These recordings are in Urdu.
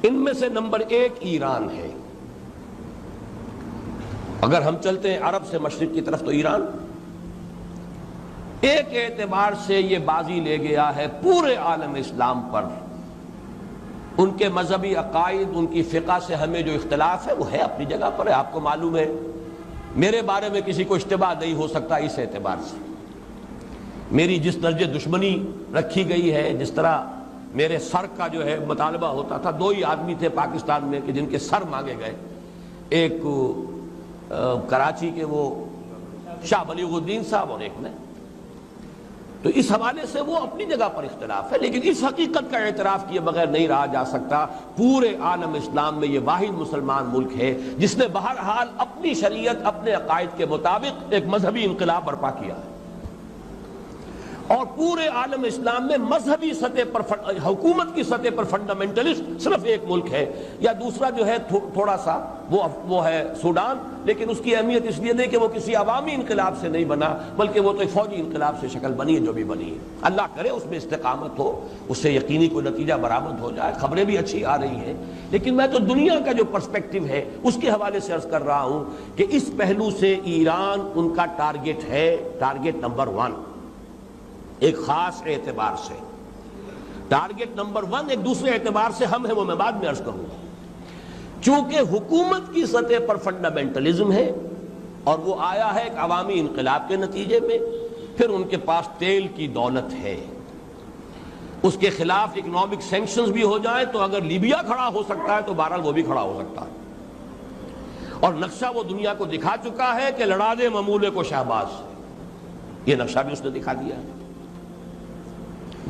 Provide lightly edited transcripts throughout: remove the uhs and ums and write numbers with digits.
ان میں سے نمبر 1 ایران ہے۔ اگر ہم چلتے ہیں عرب سے مشرق کی طرف تو ایران ایک اعتبار سے یہ بازی لے گیا ہے پورے عالم اسلام پر۔ ان کے مذہبی عقائد، ان کی فقہ سے ہمیں جو اختلاف ہے وہ ہے اپنی جگہ پر ہے۔ آپ کو معلوم ہے میرے بارے میں کسی کو اشتباہ نہیں ہو سکتا اس اعتبار سے۔ میری جس درجے دشمنی رکھی گئی ہے، جس طرح میرے سر کا جو ہے مطالبہ ہوتا تھا، 2 ہی آدمی تھے پاکستان میں کہ جن کے سر مانگے گئے، ایک کراچی کے وہ شاہ بلیغ الدین صاحب اور ایک نے، تو اس حوالے سے وہ اپنی جگہ پر اختلاف ہے، لیکن اس حقیقت کا اعتراف کیے بغیر نہیں رہا جا سکتا پورے عالم اسلام میں یہ واحد مسلمان ملک ہے جس نے بہرحال اپنی شریعت، اپنے عقائد کے مطابق ایک مذہبی انقلاب برپا کیا ہے۔ اور پورے عالم اسلام میں مذہبی سطح پر حکومت کی سطح پر فنڈامنٹلسٹ صرف ایک ملک ہے، یا دوسرا جو ہے تھوڑا سا وہ ہے سوڈان، لیکن اس کی اہمیت اس لیے نہیں کہ وہ کسی عوامی انقلاب سے نہیں بنا، بلکہ وہ تو ایک فوجی انقلاب سے شکل بنی ہے جو بھی بنی ہے۔ اللہ کرے اس میں استقامت ہو، اس سے یقینی کوئی نتیجہ برآمد ہو جائے۔ خبریں بھی اچھی آ رہی ہیں، لیکن میں تو دنیا کا جو پرسپیکٹو ہے اس کے حوالے سے عرض کر رہا ہوں کہ اس پہلو سے ایران ان کا ٹارگٹ ہے، ٹارگٹ نمبر 1 ایک خاص اعتبار سے۔ ٹارگٹ نمبر 1 ایک دوسرے اعتبار سے ہم ہیں، وہ میں بعد میں عرض کروں گا۔ چونکہ حکومت کی سطح پر فنڈامنٹلزم ہے اور وہ آیا ہے ایک عوامی انقلاب کے نتیجے میں، پھر ان کے پاس تیل کی دولت ہے، اس کے خلاف اکنامک سینکشنز بھی ہو جائیں تو اگر لیبیا کھڑا ہو سکتا ہے تو بہرحال وہ بھی کھڑا ہو سکتا ہے، اور نقشہ وہ دنیا کو دکھا چکا ہے کہ لڑا دے ممولے کو شہباز، یہ نقشہ بھی اس نے دکھا دیا ہے۔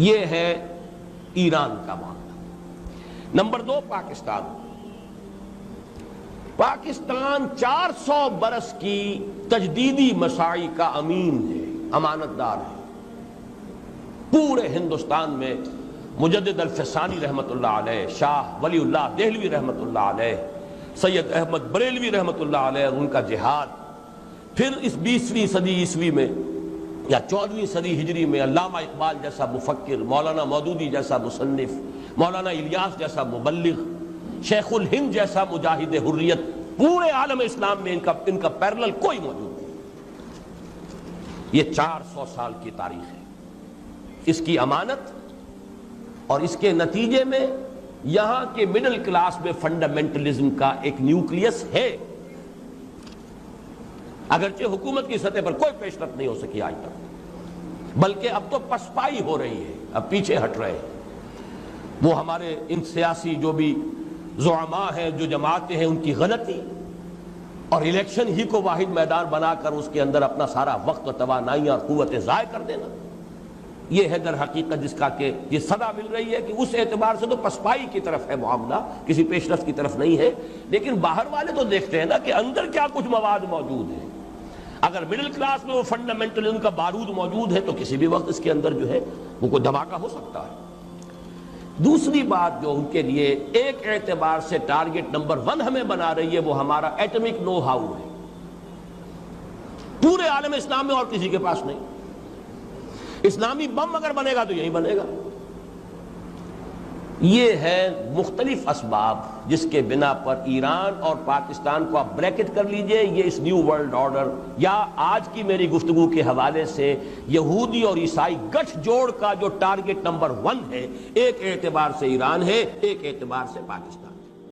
یہ ہے ایران کا معاملہ۔ نمبر 2 پاکستان۔ پاکستان 400 برس کی تجدیدی مساعی کا امین ہے، امانت دار ہے۔ پورے ہندوستان میں مجدد الفسانی رحمت اللہ علیہ، شاہ ولی اللہ دہلوی رحمت اللہ علیہ، سید احمد بریلوی رحمت اللہ علیہ، ان کا جہاد، پھر اس 20ویں صدی عیسوی میں یا 14ویں صدی ہجری میں علامہ اقبال جیسا مفکر، مولانا مودودی جیسا مصنف، مولانا الیاس جیسا مبلغ، شیخ الہند جیسا مجاہد حریت، پورے عالم اسلام میں ان کا پیرلل کوئی موجود نہیں۔ یہ 400 سال کی تاریخ ہے، اس کی امانت، اور اس کے نتیجے میں یہاں کے مڈل کلاس میں فنڈامنٹلزم کا ایک نیوکلیس ہے، اگرچہ حکومت کی سطح پر کوئی پیش رفت نہیں ہو سکی آج تک، بلکہ اب تو پسپائی ہو رہی ہے، اب پیچھے ہٹ رہے ہیں۔ وہ ہمارے ان سیاسی جو بھی زعماء ہیں، جو جماعتیں ہیں، ان کی غلطی اور الیکشن ہی کو واحد میدان بنا کر اس کے اندر اپنا سارا وقت و توانائی اور قوتیں ضائع کر دینا، یہ ہے در حقیقت جس کا کہ یہ صدا مل رہی ہے کہ اس اعتبار سے تو پسپائی کی طرف ہے معاملہ، کسی پیش رفت کی طرف نہیں ہے۔ لیکن باہر والے تو دیکھتے ہیں نا کہ اندر کیا کچھ مواد موجود ہے۔ اگر مڈل کلاس میں وہ فنڈامنٹلزم کا بارود موجود ہے تو کسی بھی وقت اس کے اندر جو ہے وہ کوئی دھماکہ ہو سکتا ہے۔ دوسری بات جو ان کے لیے ایک اعتبار سے ٹارگٹ نمبر 1 ہمیں بنا رہی ہے، وہ ہمارا ایٹمک نو ہاؤ ہے، پورے عالم اسلام میں اور کسی کے پاس نہیں۔ اسلامی بم اگر بنے گا تو یہی بنے گا۔ یہ ہے مختلف اسباب جس کے بنا پر ایران اور پاکستان کو آپ بریکٹ کر لیجئے، یہ اس نیو ورلڈ آرڈر یا آج کی میری گفتگو کے حوالے سے یہودی اور عیسائی گٹھ جوڑ کا جو ٹارگٹ نمبر 1 ہے، ایک اعتبار سے ایران ہے، ایک اعتبار سے پاکستان۔